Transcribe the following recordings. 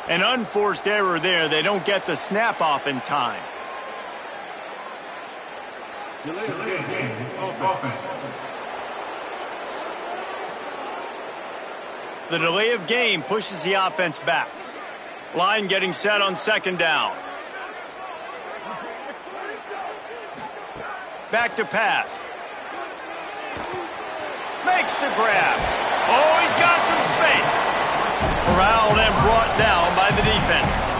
An unforced error there. They don't get the snap off in time. Delay of game. Offense. The delay of game pushes the offense back. Line getting set on second down. Back to pass. Makes the grab. Oh, he's got some space. Corralled and brought down by the defense.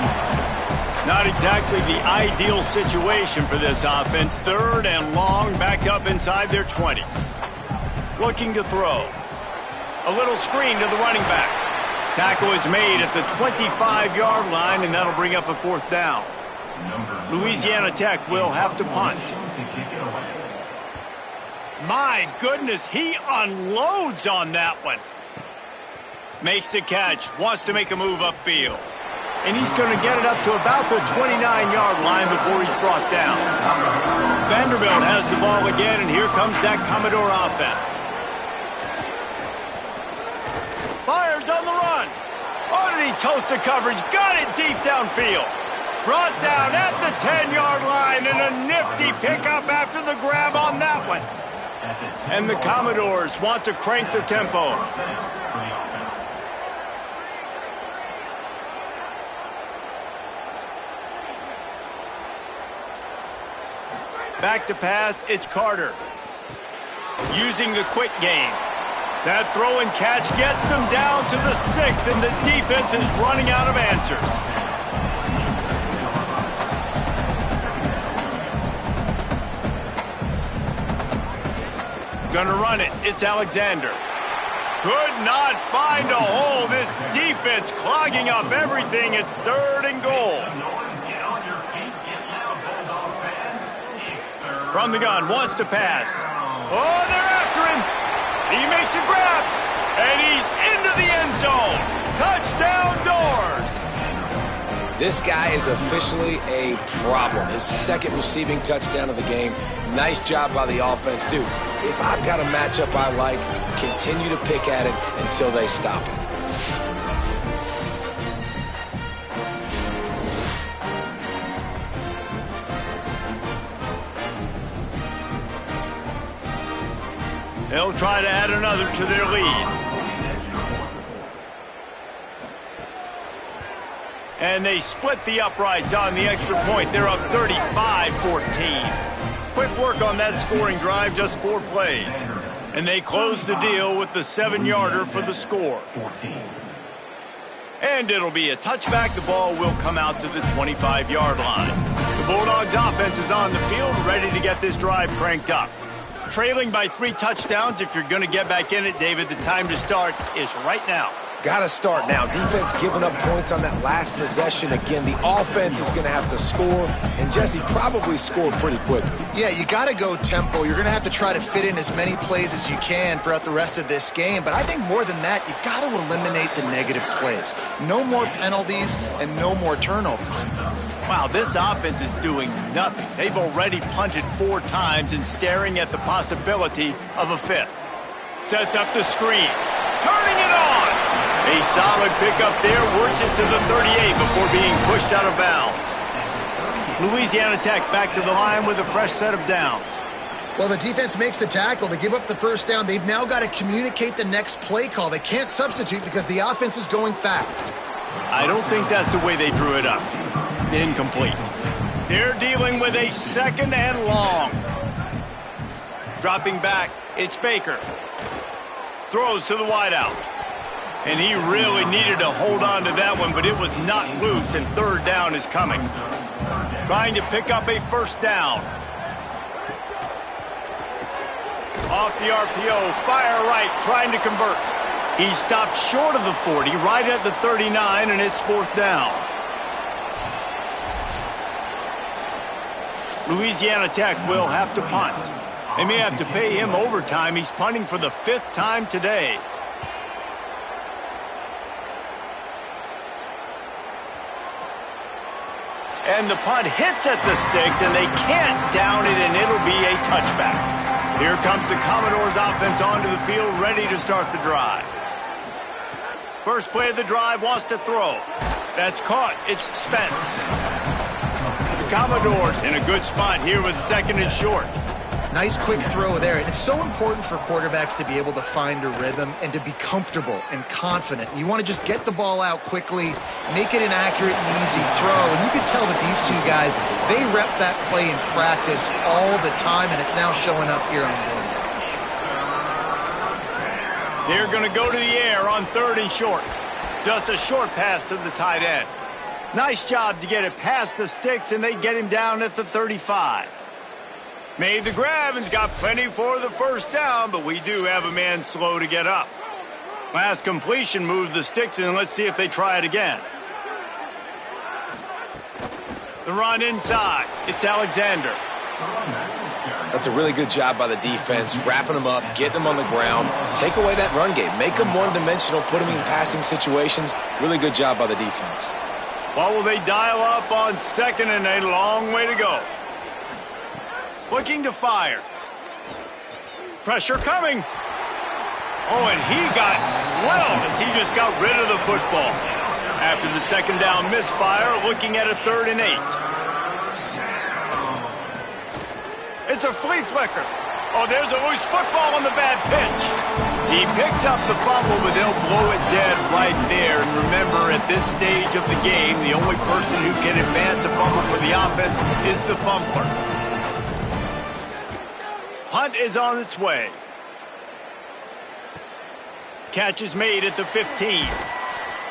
Not exactly the ideal situation for this offense. Third and long, back up inside their 20. Looking to throw. A little screen to the running back. Tackle is made at the 25-yard line, and that'll bring up a fourth down. Louisiana Tech will have to punt. My goodness, he unloads on that one. Makes the catch, wants to make a move upfield. And he's going to get it up to about the 29-yard line before he's brought down. Vanderbilt has the ball again, and here comes that Commodore offense. Fires on the run. Oh, did he toast the coverage? Got it deep downfield. Brought down at the 10-yard line, and a nifty pickup after the grab on that one. And the Commodores want to crank the tempo. Back to pass, it's Carter. Using the quick game. That throw and catch gets them down to the 6, and the defense is running out of answers. Gonna run it. It's Alexander. Could not find a hole. This defense clogging up everything. It's third and goal. From the gun, wants to pass. Oh, they're after him. He makes a grab, and he's into the end zone. Touchdown Doors. This guy is officially a problem. His second receiving touchdown of the game. Nice job by the offense. Dude, if I've got a matchup I like, continue to pick at it until they stop it. They'll try to add another to their lead. And they split the uprights on the extra point. They're up 35-14. Quick work on that scoring drive, just 4 plays. And they close the deal with the 7-yarder for the score. And it'll be a touchback. The ball will come out to the 25-yard line. The Bulldogs offense is on the field, ready to get this drive cranked up. Trailing by 3 touchdowns. If you're going to get back in it, David, the time to start is right now. Got to start now. Defense giving up points on that last possession. Again, the offense is going to have to score, and Jesse probably scored pretty quickly. Yeah, you got to go tempo. You're going to have to try to fit in as many plays as you can throughout the rest of this game. But I think more than that, you got to eliminate the negative plays. No more penalties and no more turnovers. Wow, this offense is doing nothing. They've already punted 4 times and staring at the possibility of a 5th. Sets up the screen. Turning it on. A solid pickup there, works it to the 38 before being pushed out of bounds. Louisiana Tech back to the line with a fresh set of downs. Well, the defense makes the tackle. They give up the first down. They've now got to communicate the next play call. They can't substitute because the offense is going fast. I don't think that's the way they drew it up. Incomplete. They're dealing with a 2nd and long. Dropping back, it's Baker. Throws to the wideout. And he really needed to hold on to that one, but it was not loose, and 3rd down is coming. Trying to pick up a first down. Off the RPO, fire right, trying to convert. He stopped short of the 40, right at the 39, and it's 4th down. Louisiana Tech will have to punt. They may have to pay him overtime. He's punting for the 5th time today. And the punt hits at the 6, and they can't down it, and it'll be a touchback. Here comes the Commodores offense onto the field, ready to start the drive. First play of the drive, wants to throw. That's caught. It's Spence. The Commodores in a good spot here with 2nd and short. Nice quick throw there. And it's so important for quarterbacks to be able to find a rhythm and to be comfortable and confident. You want to just get the ball out quickly, make it an accurate and easy throw. And you can tell that these two guys, they rep that play in practice all the time, and it's now showing up here on game day. They're going to go to the air on 3rd and short. Just a short pass to the tight end. Nice job to get it past the sticks, and they get him down at the 35. Made the grab and's got plenty for the first down, but we do have a man slow to get up. Last completion moved the sticks, and let's see if they try it again. The run inside. It's Alexander. That's a really good job by the defense, wrapping them up, getting them on the ground. Take away that run game. Make them one-dimensional, put them in passing situations. Really good job by the defense. What will they dial up on 2nd and a long way to go? Looking to fire. Pressure coming. Oh, and he got drilled as he just got rid of the football. After the 2nd down misfire, looking at a 3rd and 8. It's a flea flicker. Oh, there's a loose football on the bad pitch. He picks up the fumble, but they'll blow it dead right there. And remember, at this stage of the game, the only person who can advance a fumble for the offense is the fumbler. Punt is on its way. Catch is made at the 15.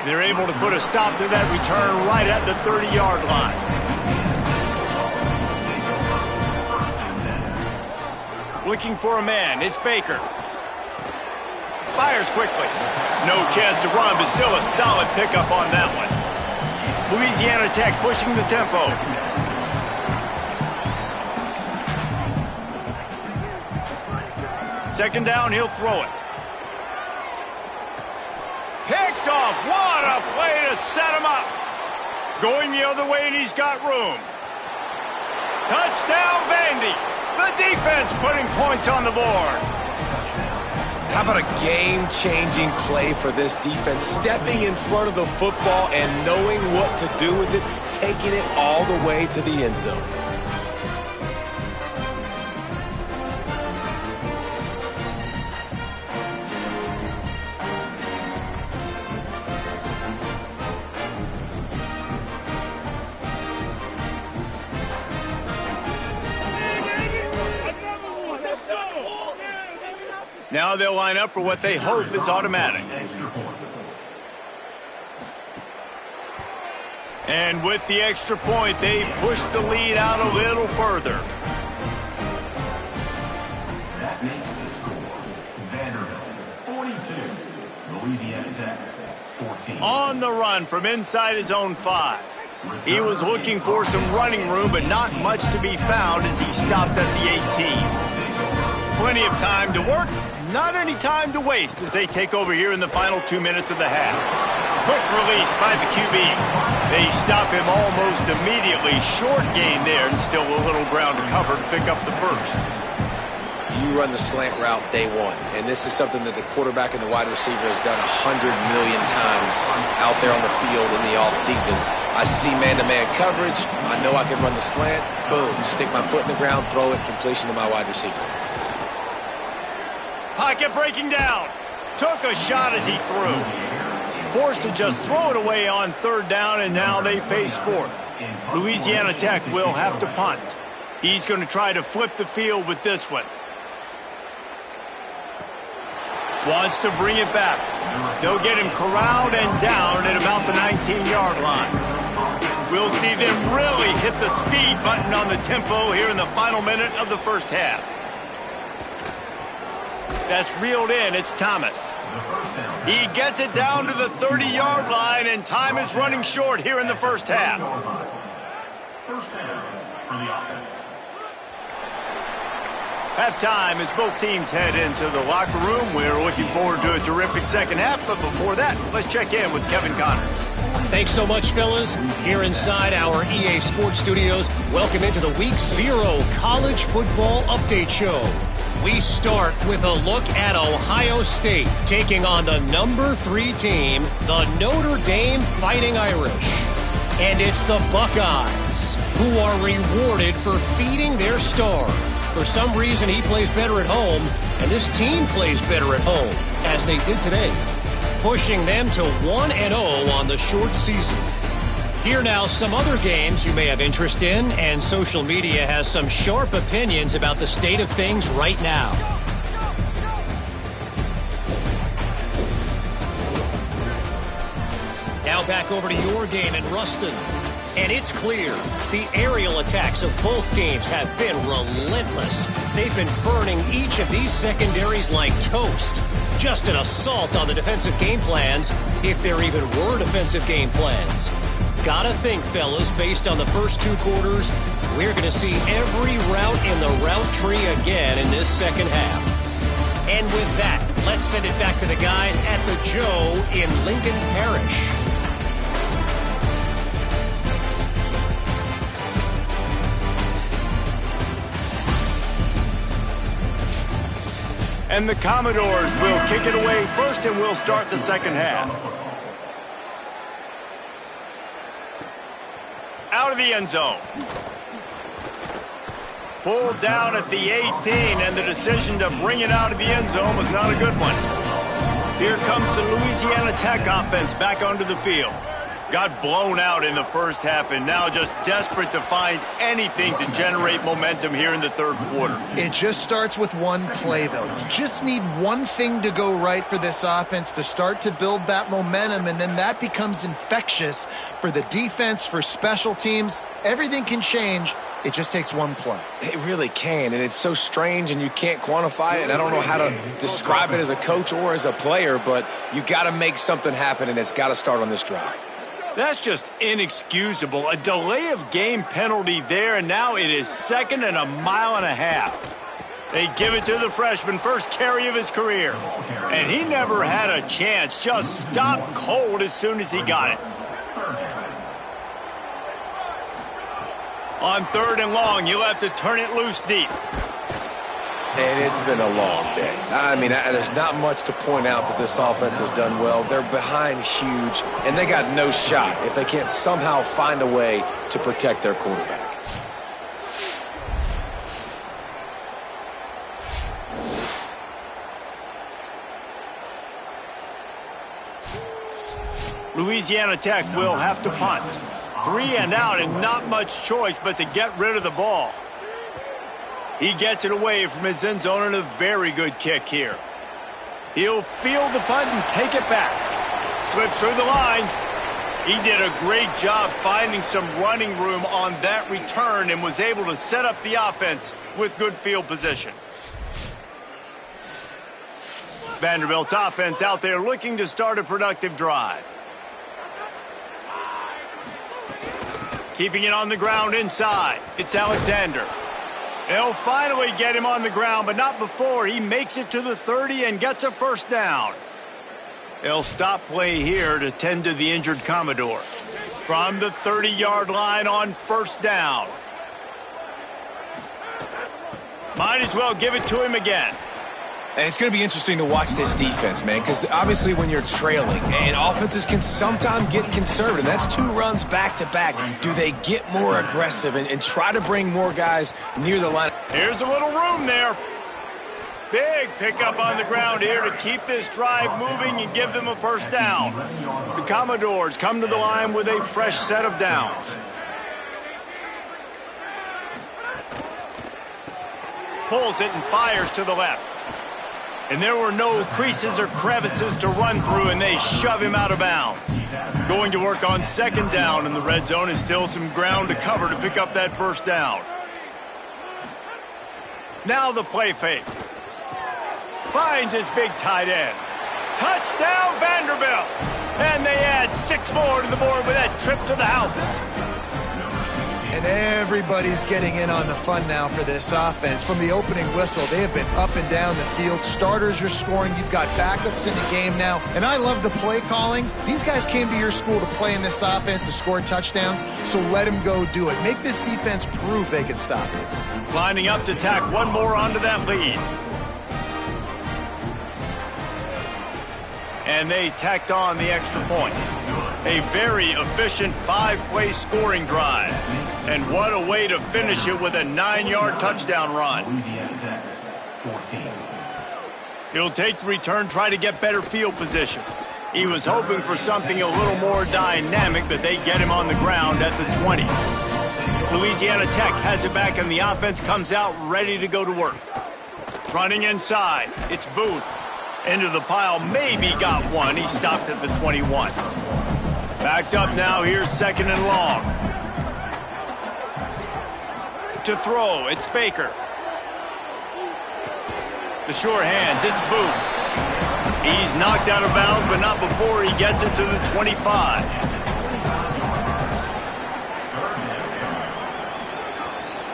They're able to put a stop to that return right at the 30-yard line. Looking for a man. It's Baker. Fires quickly. No chance to run, but still a solid pickup on that one. Louisiana Tech pushing the tempo. Second down, he'll throw it. Picked off. What a play to set him up. Going the other way, and he's got room. Touchdown, Vandy. The defense putting points on the board. How about a game-changing play for this defense? Stepping in front of the football and knowing what to do with it, taking it all the way to the end zone. Now they'll line up for what they hope is automatic. And with the extra point, they push the lead out a little further. That makes the score. Vanderbilt 42, Louisiana Tech 14. On the run from inside his own 5. He was looking for some running room, but not much to be found as he stopped at the 18. Plenty of time to work. Not any time to waste as they take over here in the final 2 minutes of the half. Quick release by the QB. They stop him almost immediately. Short gain there and still a little ground to cover to pick up the first. You run the slant route day one, and this is something that the quarterback and the wide receiver has done 100 million times out there on the field in the offseason. I see man-to-man coverage. I know I can run the slant. Boom, stick my foot in the ground, throw it, completion to my wide receiver. Pocket breaking down. Took a shot as he threw. Forced to just throw it away on 3rd down, and now they face 4th. Louisiana Tech will have to punt. He's going to try to flip the field with this one. Wants to bring it back. They'll get him corralled and down at about the 19-yard line. We'll see them really hit the speed button on the tempo here in the final minute of the first half. That's reeled in. It's Thomas. He gets it down to the 30-yard line, and time is running short here in the first half. First down for the offense. Halftime as both teams head into the locker room. We're looking forward to a terrific second half, but before that, let's check in with Kevin Connors. Thanks so much, fellas. Here inside our EA Sports Studios, welcome into the Week 0 College Football Update Show. We start with a look at Ohio State taking on the number 3 team, the Notre Dame Fighting Irish. And it's the Buckeyes who are rewarded for feeding their star. For some reason, he plays better at home, and this team plays better at home, as they did today, pushing them to 1-0 on the short season. Here now, some other games you may have interest in, and social media has some sharp opinions about the state of things right now. Now back over to your game in Ruston. And it's clear, the aerial attacks of both teams have been relentless. They've been burning each of these secondaries like toast. Just an assault on the defensive game plans, if there even were defensive game plans. Gotta think, fellas, based on the first 2 quarters, we're going to see every route in the route tree again in this second half. And with that, let's send it back to the guys at the Joe in Lincoln Parish. And the Commodores will kick it away first, and we'll start the second half. Out of the end zone. Pulled down at the 18, and the decision to bring it out of the end zone was not a good one. Here comes the Louisiana Tech offense back onto the field. Got blown out in the first half and now just desperate to find anything to generate momentum here in the third quarter. It just starts with one play, though. You just need one thing to go right for this offense to start to build that momentum, and then that becomes infectious for the defense, for special teams. Everything can change. It just takes one play. It really can, and it's so strange, and you can't quantify it, and I don't know how to describe it as a coach or as a player, but you got to make something happen, and it's got to start on this drive. That's just inexcusable. A delay of game penalty there, and now it is 2nd and 1.5 miles. They give it to the freshman, first carry of his career. And he never had a chance, just stopped cold as soon as he got it. On 3rd and long, you'll have to turn it loose deep. And it's been a long day. I mean, there's not much to point out that this offense has done well. They're behind huge, and they got no shot if they can't somehow find a way to protect their quarterback. Louisiana Tech will have to punt. 3 and out, and not much choice but to get rid of the ball. He gets it away from his end zone, and a very good kick here. He'll field the punt and take it back. Slips through the line. He did a great job finding some running room on that return and was able to set up the offense with good field position. Vanderbilt's offense out there looking to start a productive drive. Keeping it on the ground inside. It's Alexander. They'll finally get him on the ground, but not before he makes it to the 30 and gets a first down. They'll stop play here to tend to the injured Commodore. From the 30-yard line on first down. Might as well give it to him again. And it's going to be interesting to watch this defense, man, because obviously when you're trailing, and offenses can sometimes get conservative. That's 2 runs back-to-back. Do they get more aggressive and try to bring more guys near the line? Here's a little room there. Big pickup on the ground here to keep this drive moving and give them a first down. The Commodores come to the line with a fresh set of downs. Pulls it and fires to the left. And there were no creases or crevices to run through, and they shove him out of bounds. Going to work on 2nd down, and the red zone is still some ground to cover to pick up that first down. Now the play fake. Finds his big tight end. Touchdown, Vanderbilt! And they add 6 more to the board with that trip to the house. And everybody's getting in on the fun now for this offense. From the opening whistle, they have been up and down the field. Starters are scoring. You've got backups in the game now. And I love the play calling. These guys came to your school to play in this offense to score touchdowns, so let them go do it. Make this defense prove they can stop it. Lining up to tack one more onto that lead. And they tacked on the extra point. A very efficient 5-play scoring drive. And what a way to finish it with a 9-yard touchdown run. He'll take the return, try to get better field position. He was hoping for something a little more dynamic, but they get him on the ground at the 20. Louisiana Tech has it back, and the offense comes out ready to go to work. Running inside, it's Booth. Into the pile, maybe got one. He stopped at the 21. Backed up now, here's 2nd and long. To throw, it's Baker. The sure hands, it's Booth. He's knocked out of bounds, but not before he gets it to the 25.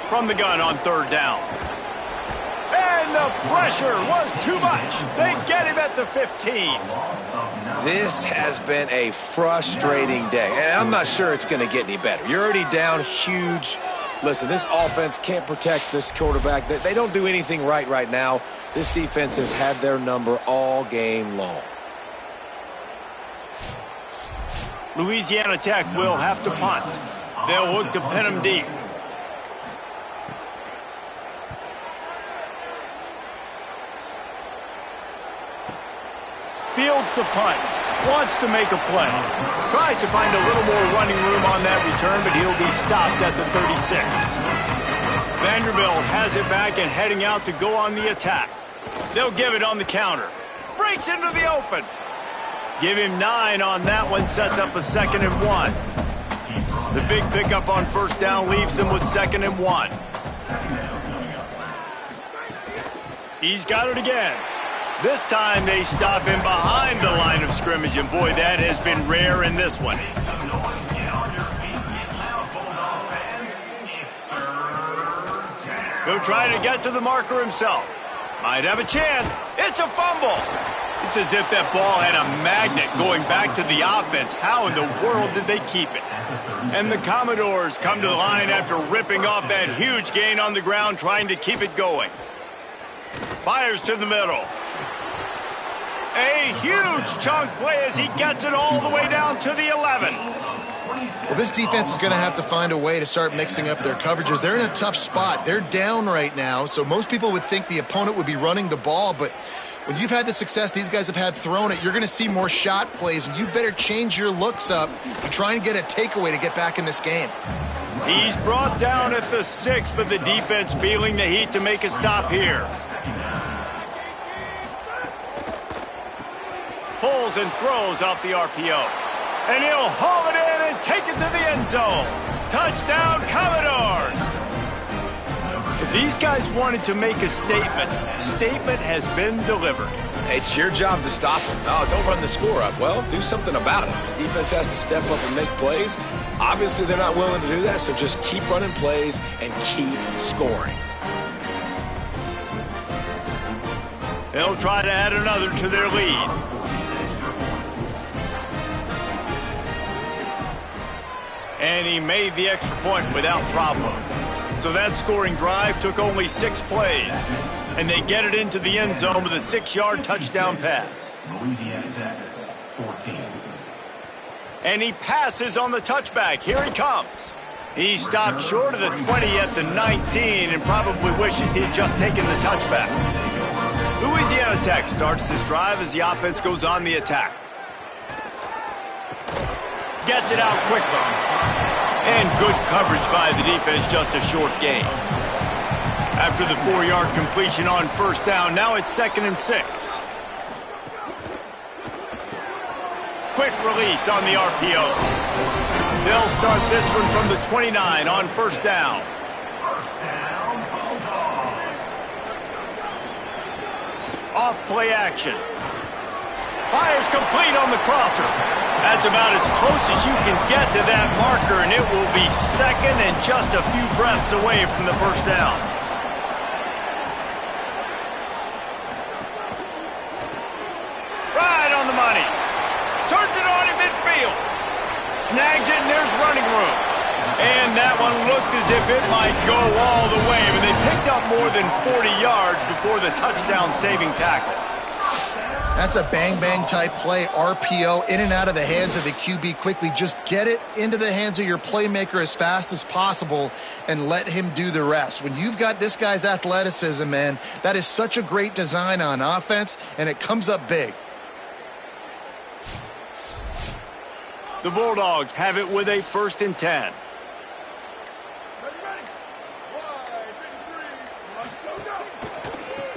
From the gun on 3rd down. And the pressure was too much. They get him at the 15. This has been a frustrating day, and I'm not sure it's going to get any better. You're already down huge. Listen, this offense can't protect this quarterback. They don't do anything right now. This defense has had their number all game long. Louisiana Tech will have to punt. They'll look to pin him deep. Fields the punt. Wants to make a play. Tries to find a little more running room on that return, but he'll be stopped at the 36. Vanderbilt has it back and heading out to go on the attack. They'll give it on the counter. Breaks into the open. Give him 9 on that one. Sets up a 2nd and 1. The big pickup on 1st down leaves them with 2nd and 1. He's got it again. This time they stop him behind the line of scrimmage, and boy, that has been rare in this one. He'll try to get to the marker himself. Might have a chance. It's a fumble. It's as if that ball had a magnet going back to the offense. How in the world did they keep it? And the Commodores come to the line after ripping off that huge gain on the ground, trying to keep it going. Fires to the middle. A huge chunk play as he gets it all the way down to the 11. Well, this defense is going to have to find a way to start mixing up their coverages. They're in a tough spot. They're down right now, so most people would think the opponent would be running the ball, but when you've had the success these guys have had throwing it, you're going to see more shot plays, and you better change your looks up to try and get a takeaway to get back in this game. He's brought down at the 6, but the defense feeling the heat to make a stop here. Pulls and throws off the RPO. And he'll haul it in and take it to the end zone. Touchdown, Commodores! If these guys wanted to make a statement has been delivered. It's your job to stop them. No, don't run the score up. Well, do something about it. The defense has to step up and make plays. Obviously, they're not willing to do that, so just keep running plays and keep scoring. They'll try to add another to their lead. And he made the extra point without problem. So that scoring drive took only 6 plays. And they get it into the end zone with a 6-yard touchdown pass. Louisiana Tech, 14. And he passes on the touchback. Here he comes. He stopped short of the 20 at the 19 and probably wishes he had just taken the touchback. Louisiana Tech starts this drive as the offense goes on the attack. Gets it out quickly. And good coverage by the defense, just a short gain. After the 4-yard completion on 1st down, now it's 2nd and 6. Quick release on the RPO. They'll start this one from the 29 on 1st down. Off play action. Fires complete on the crosser. That's about as close as you can get to that marker, and it will be second and just a few breaths away from the first down. Right on the money. Turns it on in midfield. Snags it, and there's running room. And that one looked as if it might go all the way, but they picked up more than 40 yards before the touchdown-saving tackle. That's a bang-bang type play, RPO, in and out of the hands of the QB quickly. Just get it into the hands of your playmaker as fast as possible and let him do the rest. When you've got this guy's athleticism, man, that is such a great design on offense, and it comes up big. The Bulldogs have it with a 1st and 10.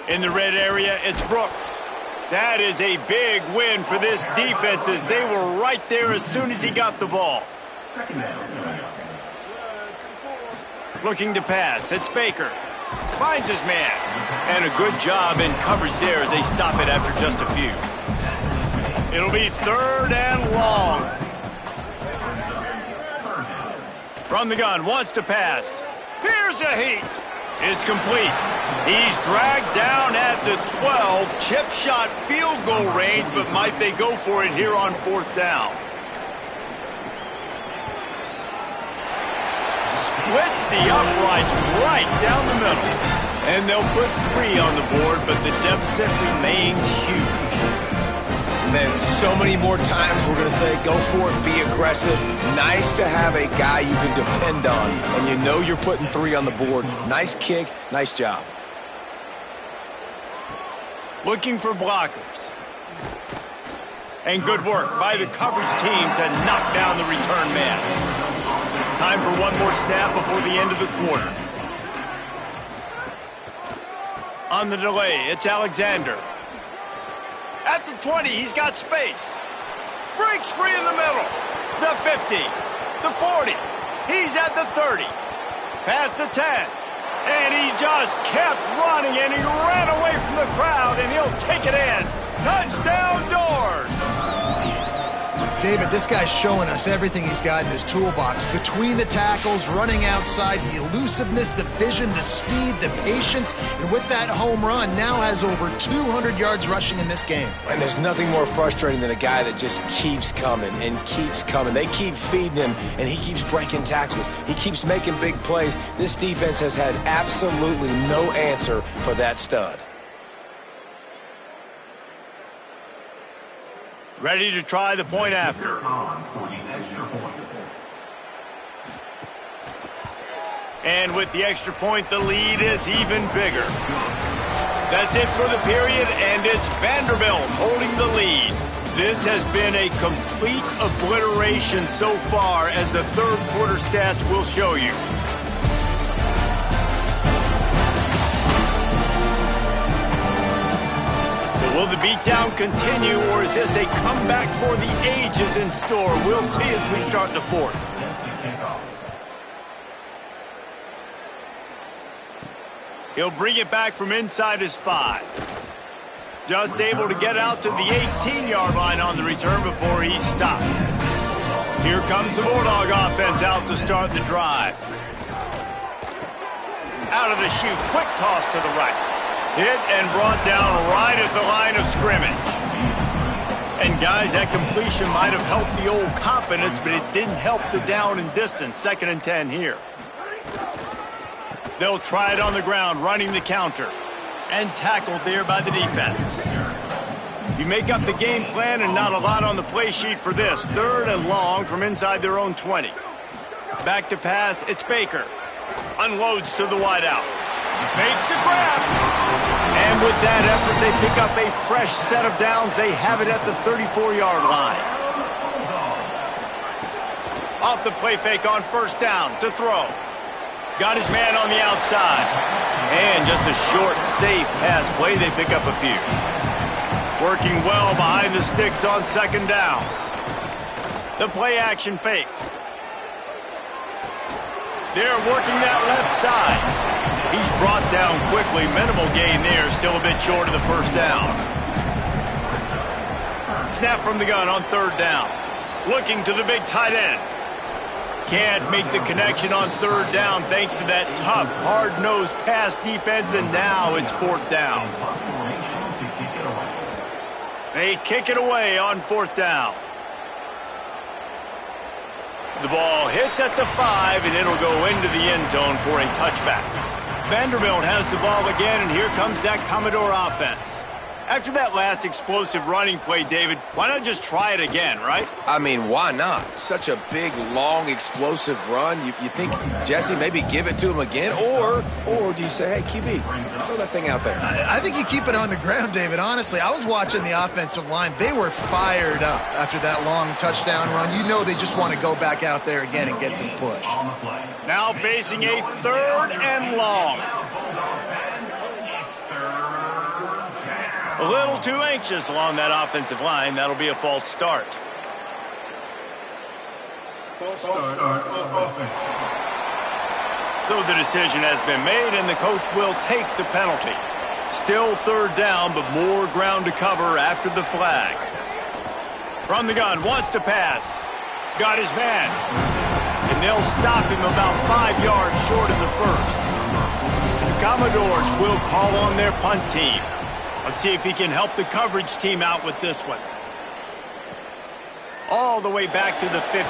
In the red area, it's Brooks. That is a big win for this defense as they were right there as soon as he got the ball. Looking to pass, it's Baker. Finds his man. And a good job in coverage there as they stop it after just a few. It'll be 3rd and long. From the gun, wants to pass. Here's a heat. It's complete. He's dragged down at the 12. Chip shot field goal range, but might they go for it here on 4th down? Splits the uprights right down the middle. And they'll put 3 on the board, but the deficit remains huge. Man, so many more times we're going to say, go for it, be aggressive. Nice to have a guy you can depend on, and you know you're putting 3 on the board. Nice kick, nice job. Looking for blockers. And good work by the coverage team to knock down the return man. Time for one more snap before the end of the quarter. On the delay, it's Alexander. At the 20, he's got space. Breaks free in the middle. The 50. The 40. He's at the 30. Past the 10. And he just kept running, and he ran away from the crowd, and he'll take it in. Touchdown Doors! David, this guy's showing us everything he's got in his toolbox. Between the tackles, running outside, the elusiveness, the vision, the speed, the patience, and with that home run, now has over 200 yards rushing in this game. And there's nothing more frustrating than a guy that just keeps coming and keeps coming. They keep feeding him, and he keeps breaking tackles. He keeps making big plays. This defense has had absolutely no answer for that stud. Ready to try the point after. And with the extra point, the lead is even bigger. That's it for the period, and it's Vanderbilt holding the lead. This has been a complete obliteration so far, as the 3rd quarter stats will show you. Will the beatdown continue, or is this a comeback for the ages in store? We'll see as we start the 4th. He'll bring it back from inside his 5. Just able to get out to the 18-yard line on the return before he's stopped. Here comes the Bulldog offense out to start the drive. Out of the chute, quick toss to the right. Hit and brought down right at the line of scrimmage. And guys, that completion might have helped the old confidence, but it didn't help the down and distance. 2nd and 10 here. They'll try it on the ground, running the counter. And tackled there by the defense. You make up the game plan, and not a lot on the play sheet for this. 3rd and long from inside their own 20. Back to pass, it's Baker. Unloads to the wideout. Makes the grab. And with that effort, they pick up a fresh set of downs. They have it at the 34-yard line. Off the play fake on 1st down to throw. Got his man on the outside. And just a short, safe pass play. They pick up a few. Working well behind the sticks on 2nd down. The play action fake. They're working that left side. He's brought down quickly. Minimal gain there. Still a bit short of the 1st down. Snap from the gun on third down. Looking to the big tight end. Can't make the connection on third down thanks to that tough, hard-nosed pass defense, and now it's fourth down. They kick it away on fourth down. The ball hits at the 5, and it'll go into the end zone for a touchback. Vanderbilt has the ball again, and here comes that Commodore offense. After that last explosive running play, David, why not just try it again, right? I mean, why not? Such a big, long, explosive run. You think, Jesse, maybe give it to him again? Or do you say, hey, QB, throw that thing out there? I think you keep it on the ground, David. Honestly, I was watching the offensive line. They were fired up after that long touchdown run. You know they just want to go back out there again and get some push. Now facing a third and long. A little too anxious along that offensive line. That'll be a false start. False start offense. So the decision has been made, and the coach will take the penalty. Still third down, but more ground to cover after the flag. From the gun, wants to pass. Got his man. And they'll stop him about 5 yards short of the first. The Commodores will call on their punt team. Let's see if he can help the coverage team out with this one. All the way back to the 15.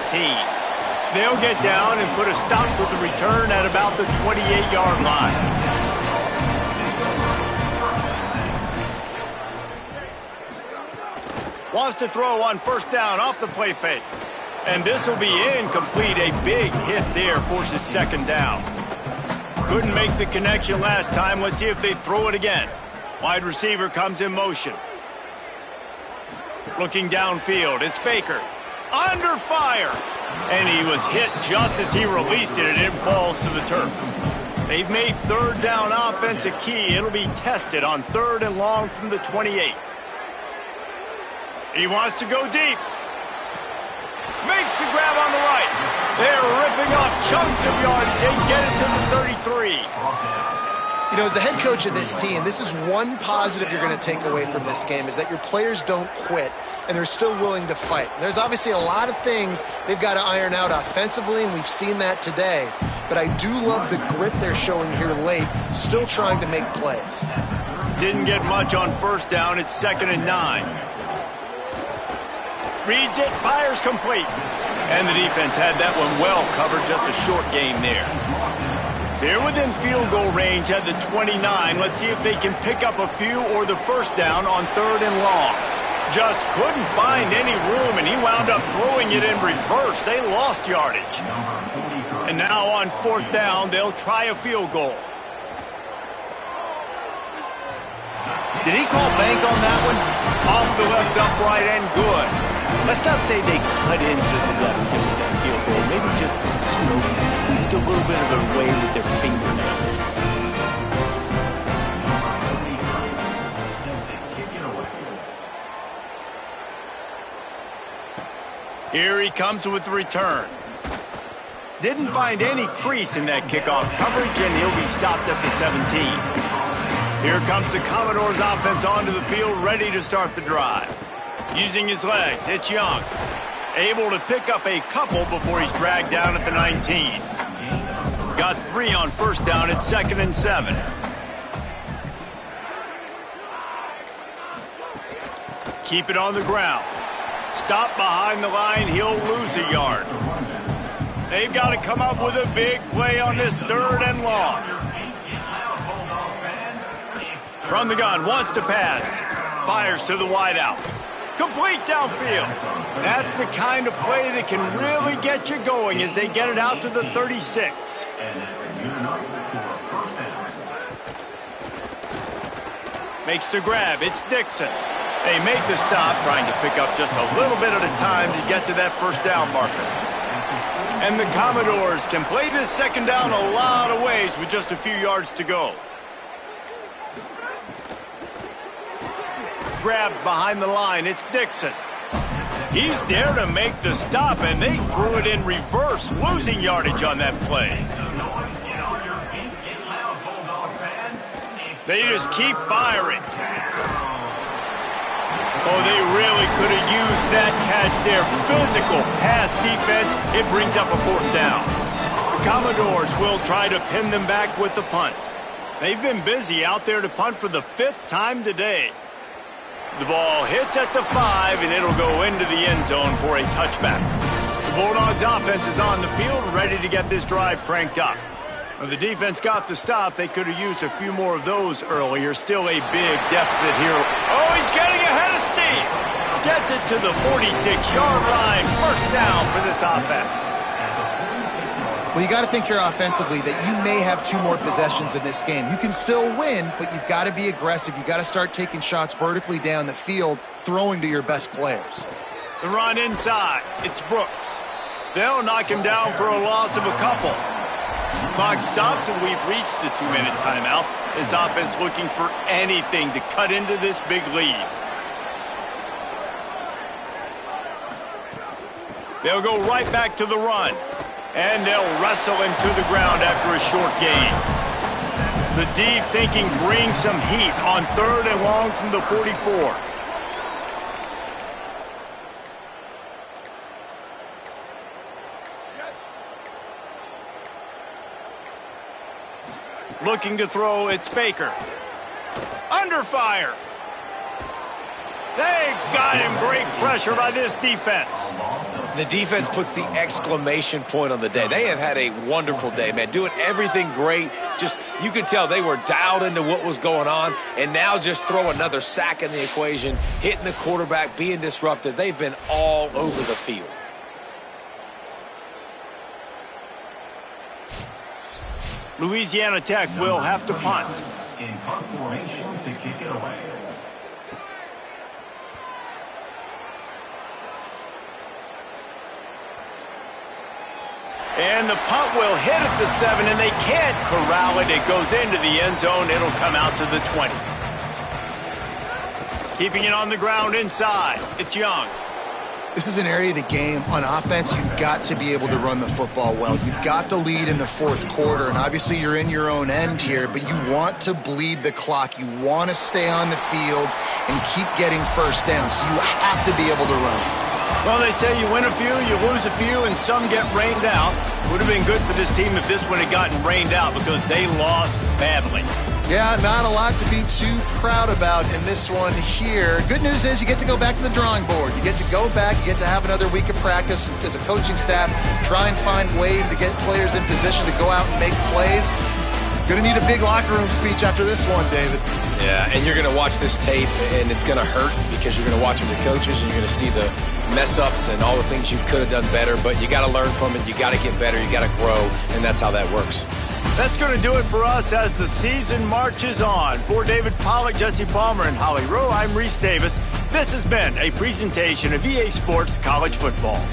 They'll get down and put a stop to the return at about the 28-yard line. Wants to throw on first down off the play fake. And this will be incomplete. A big hit there forces second down. Couldn't make the connection last time. Let's see if they throw it again. Wide receiver comes in motion. Looking downfield, it's Baker. Under fire. And he was hit just as he released it, and it falls to the turf. They've made third down offense a key. It'll be tested on third and long from the 28. He wants to go deep. Makes the grab on the right. They're ripping off chunks of yardage. They get it to the 33. You know, as the head coach of this team, this is one positive you're going to take away from this game, is that your players don't quit and they're still willing to fight. There's obviously a lot of things they've got to iron out offensively, and we've seen that today. But I do love the grit they're showing here late, still trying to make plays. Didn't get much on first down. It's 2nd and 9. Reads it, fires complete. And the defense had that one well covered, just a short game there. They're within field goal range at the 29. Let's see if they can pick up a few or the first down on third and long. Just couldn't find any room, and he wound up throwing it in reverse. They lost yardage. And now on fourth down, they'll try a field goal. Did he call bank on that one? Off the left upright and good. Let's not say they cut into the deficit with that field goal. Maybe just, tweaked a little bit of their way with their fingernails. Here he comes with the return. Didn't find any crease in that kickoff coverage, and he'll be stopped at the 17. Here comes the Commodores offense onto the field, ready to start the drive. Using his legs, it's Young. Able to pick up a couple before he's dragged down at the 19. Got 3 on first down at 2nd and 7. Keep it on the ground. Stop behind the line, he'll lose a yard. They've got to come up with a big play on this third and long. From the gun, wants to pass. Fires to the wideout. Complete downfield. That's the kind of play that can really get you going as they get it out to the 36. Makes the grab. It's Dixon. They make the stop, trying to pick up just a little bit at a time to get to that first down marker. And the Commodores can play this second down a lot of ways with just a few yards to go. Grabbed behind the line, it's Dixon. He's there to make the stop, and they threw it in reverse, losing yardage on that play. They just keep firing. Oh, they really could have used that catch there. Physical pass defense. It brings up a 4th down. The Commodores will try to pin them back with the punt. They've been busy out there to punt for the 5th time today. The ball hits at the 5, and it'll go into the end zone for a touchback. The Bulldogs offense is on the field, ready to get this drive cranked up. When the defense got the stop, they could have used a few more of those earlier. Still a big deficit here. Oh, he's getting ahead of steam. Gets it to the 46-yard line. 1st down for this offense. Well, you got to think here offensively that you may have 2 more possessions in this game. You can still win, but you've got to be aggressive. You've got to start taking shots vertically down the field, throwing to your best players. The run inside. It's Brooks. They'll knock him down for a loss of a couple. Clock stops, and we've reached the 2-minute timeout. This offense looking for anything to cut into this big lead. They'll go right back to the run. And they'll wrestle him to the ground after a short gain. The D thinking bring some heat on 3rd and long from the 44. Looking to throw, it's Baker. Under fire. They got him. Great pressure by this defense. The defense puts the exclamation point on the day. They have had a wonderful day, man. Doing everything great. Just, you could tell they were dialed into what was going on. And now just throw another sack in the equation, hitting the quarterback, being disruptive. They've been all over the field. Louisiana Tech will have to punt. In punt formation to kick it away. And the punt will hit at the 7, and they can't corral it. It goes into the end zone. It'll come out to the 20. Keeping it on the ground inside. It's Young. This is an area of the game. On offense, you've got to be able to run the football well. You've got the lead in the 4th quarter, and obviously you're in your own end here, but you want to bleed the clock. You want to stay on the field and keep getting 1st down, so you have to be able to run. Well, they say you win a few, you lose a few, and some get rained out. Would have been good for this team if this one had gotten rained out because they lost badly. Yeah, not a lot to be too proud about in this one here. Good news is you get to go back to the drawing board. You get to go back, you get to have another week of practice as a coaching staff, try and find ways to get players in position to go out and make plays. Going to need a big locker room speech after this one, David. Yeah, and you're going to watch this tape, and it's going to hurt because you're going to watch them with coaches, and you're going to see the mess-ups and all the things you could have done better, but you got to learn from it. You got to get better. You got to grow, and that's how that works. That's going to do it for us as the season marches on. For David Pollack, Jesse Palmer, and Holly Rowe, I'm Reese Davis. This has been a presentation of EA Sports College Football.